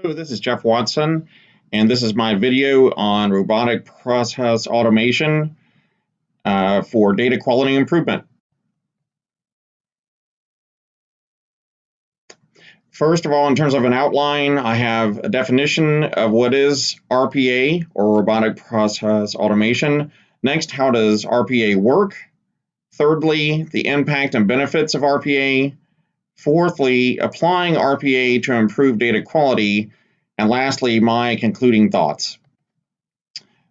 Hello, this is Jeff Watson, and this is my video on robotic process automation for data quality improvement. First of all, in terms of an outline, I have a definition of what is RPA, or robotic process automation. Next, how does RPA work? Thirdly, the impact and benefits of RPA. Fourthly, applying RPA to improve data quality. And lastly, my concluding thoughts.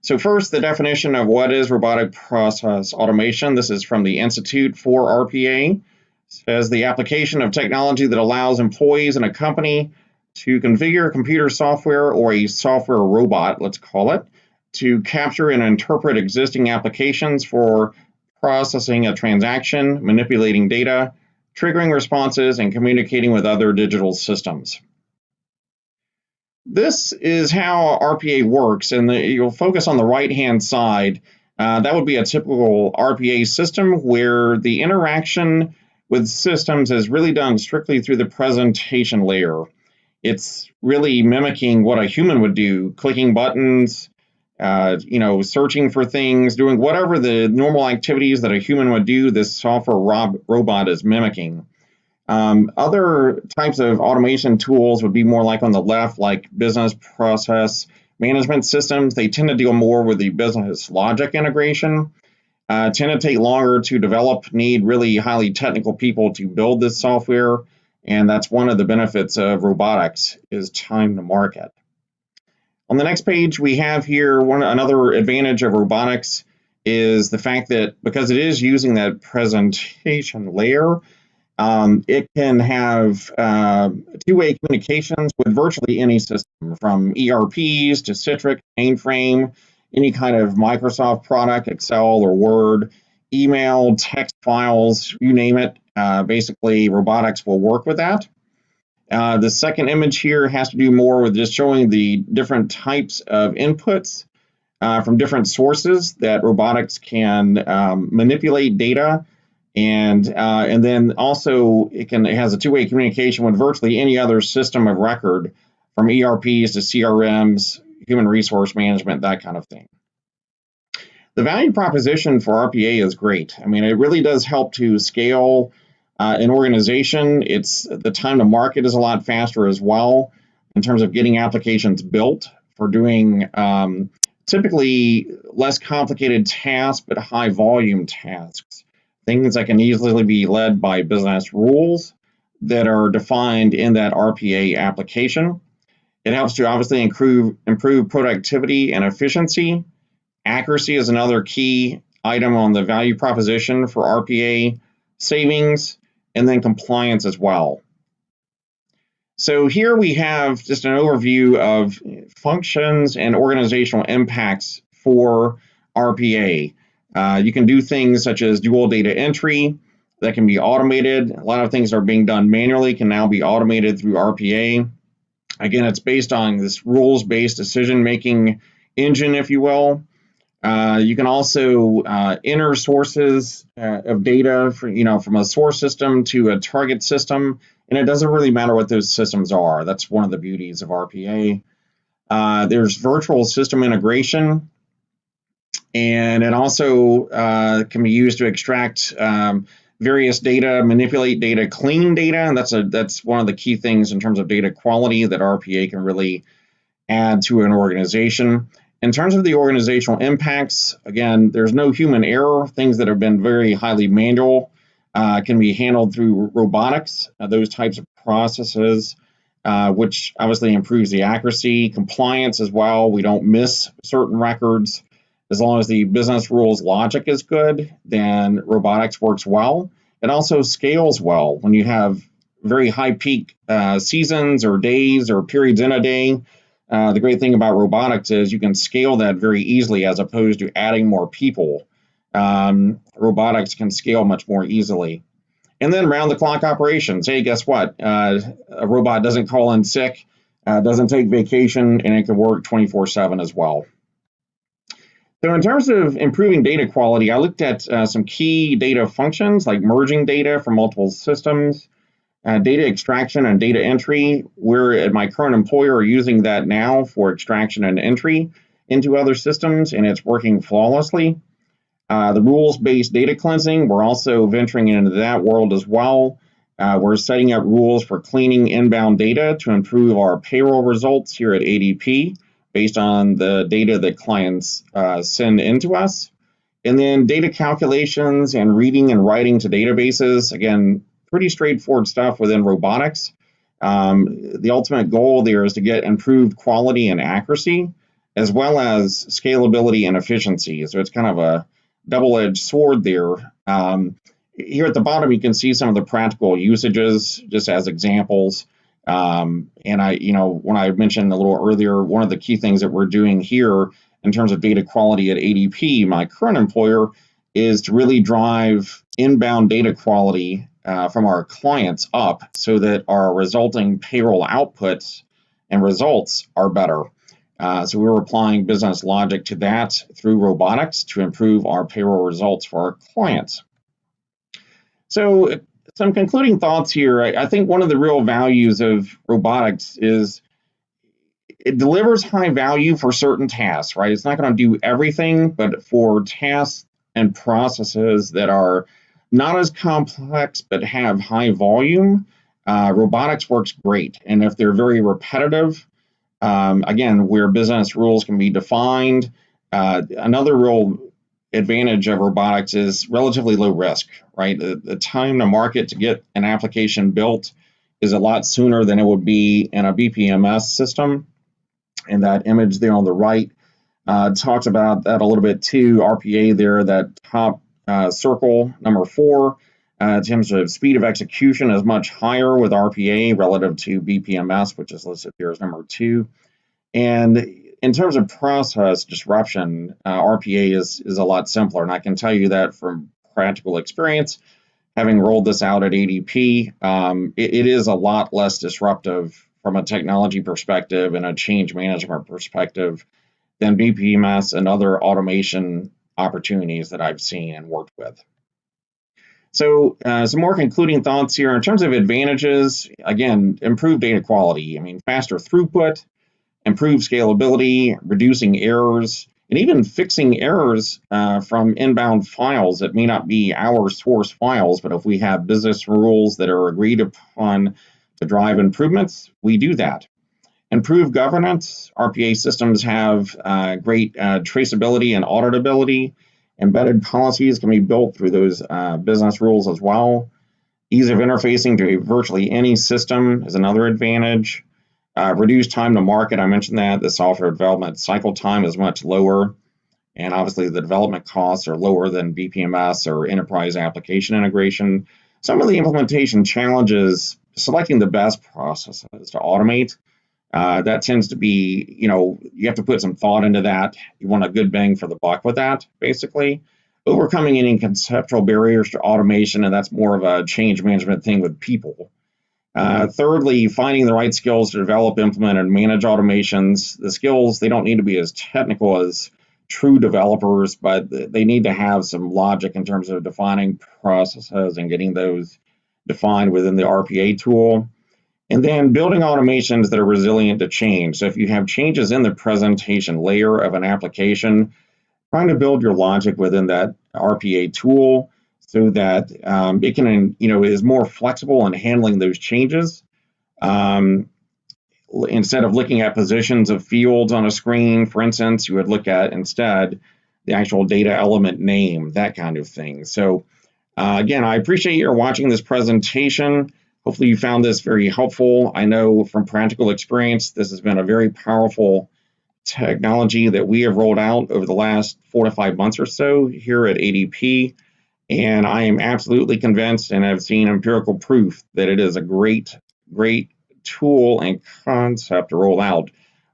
So first, the definition of what is robotic process automation. This is from the Institute for RPA. It says the application of technology that allows employees in a company to configure computer software or a software robot, let's call it, to capture and interpret existing applications for processing a transaction, manipulating data, triggering responses, and communicating with other digital systems. This is how RPA works, and you'll focus on the right-hand side. That would be a typical RPA system where the interaction with systems is really done strictly through the presentation layer. It's really mimicking what a human would do, clicking buttons, searching for things, doing whatever the normal activities that a human would do, this software robot is mimicking. Other types of automation tools would be more like on the left, like business process management systems. They tend to deal more with the business logic integration, tend to take longer to develop, need really highly technical people to build this software. And that's one of the benefits of robotics is time to market. On the next page, we have here another advantage of robotics is the fact that because it is using that presentation layer, it can have two-way communications with virtually any system, from ERPs to Citrix, mainframe, any kind of Microsoft product, Excel or Word, email, text files, you name it. Basically, robotics will work with that. The second image here has to do more with just showing the different types of inputs from different sources that robotics can manipulate data. And then also it has a two-way communication with virtually any other system of record, from ERPs to CRMs, human resource management, that kind of thing. The value proposition for RPA is great. I mean, it really does help to scale an organization. The time to market is a lot faster as well in terms of getting applications built for doing typically less complicated tasks, but high volume tasks. Things that can easily be led by business rules that are defined in that RPA application. It helps to obviously improve productivity and efficiency. Accuracy is another key item on the value proposition for RPA, savings, and then compliance as well. So here we have just an overview of functions and organizational impacts for RPA. You can do things such as dual data entry that can be automated. A lot of things that are being done manually can now be automated through RPA. Again, it's based on this rules-based decision-making engine, if you will. You can also enter sources of data from a source system to a target system, and it doesn't really matter what those systems are. That's one of the beauties of RPA. There's virtual system integration. And it also can be used to extract various data, manipulate data, clean data. And that's one of the key things in terms of data quality that RPA can really add to an organization. In terms of the organizational impacts, again, there's no human error. Things that have been very highly manual can be handled through robotics, those types of processes, which obviously improves the accuracy, compliance as well. We don't miss certain records. As long as the business rules logic is good, then robotics works well. It also scales well. When you have very high peak seasons or days or periods in a day, the great thing about robotics is you can scale that very easily as opposed to adding more people. Robotics can scale much more easily. And then round-the-clock operations. Hey, guess what? A robot doesn't call in sick, doesn't take vacation, and it can work 24/7 as well. So in terms of improving data quality, I looked at some key data functions like merging data from multiple systems, Data extraction and data entry, we're at my current employer are using that now for extraction and entry into other systems, and it's working flawlessly. The rules-based data cleansing, we're also venturing into that world as well. We're setting up rules for cleaning inbound data to improve our payroll results here at ADP based on the data that clients send into us. And then data calculations and reading and writing to databases, again, pretty straightforward stuff within robotics. The ultimate goal there is to get improved quality and accuracy, as well as scalability and efficiency. So it's kind of a double-edged sword there. Here at the bottom, you can see some of the practical usages, just as examples. And when I mentioned a little earlier, one of the key things that we're doing here in terms of data quality at ADP, my current employer, is to really drive inbound data quality from our clients up so that our resulting payroll outputs and results are better. So we're applying business logic to that through robotics to improve our payroll results for our clients. So some concluding thoughts here. I think one of the real values of robotics is it delivers high value for certain tasks, right? It's not going to do everything, but for tasks and processes that are not as complex but have high volume, robotics works great. And if they're very repetitive, again, where business rules can be defined, another real advantage of robotics is relatively low risk, right? The time to market to get an application built is a lot sooner than it would be in a BPMS system. And that image there on the right talks about that a little bit too. RPA there, that top circle, number 4, in terms of speed of execution is much higher with RPA relative to BPMS, which is listed here as number 2. And in terms of process disruption, RPA is a lot simpler. And I can tell you that from practical experience, having rolled this out at ADP, it is a lot less disruptive from a technology perspective and a change management perspective than BPMS and other automation opportunities that I've seen and worked with. So some more concluding thoughts here. In terms of advantages, again, improved data quality. I mean, faster throughput, improved scalability, reducing errors, and even fixing errors from inbound files that may not be our source files, but if we have business rules that are agreed upon to drive improvements, we do that. Improved governance. RPA systems have great traceability and auditability. Embedded policies can be built through those business rules as well. Ease of interfacing to virtually any system is another advantage. Reduced time to market, I mentioned that. The software development cycle time is much lower. And obviously the development costs are lower than BPMS or enterprise application integration. Some of the implementation challenges, selecting the best processes to automate. That tends to be, you have to put some thought into that. You want a good bang for the buck with that, basically. Overcoming any conceptual barriers to automation, and that's more of a change management thing with people. Thirdly, finding the right skills to develop, implement, and manage automations. The skills, they don't need to be as technical as true developers, but they need to have some logic in terms of defining processes and getting those defined within the RPA tool. And then building automations that are resilient to change. So if you have changes in the presentation layer of an application, trying to build your logic within that RPA tool so that it can, is more flexible in handling those changes. Instead of looking at positions of fields on a screen, for instance, you would look at instead the actual data element name, that kind of thing. So again, I appreciate your watching this presentation. Hopefully you found this very helpful. I know from practical experience, this has been a very powerful technology that we have rolled out over the last 4 to 5 months or so here at ADP. And I am absolutely convinced and have seen empirical proof that it is a great, great tool and concept to roll out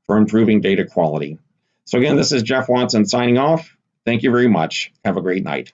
for improving data quality. So again, this is Jeff Watson signing off. Thank you very much. Have a great night.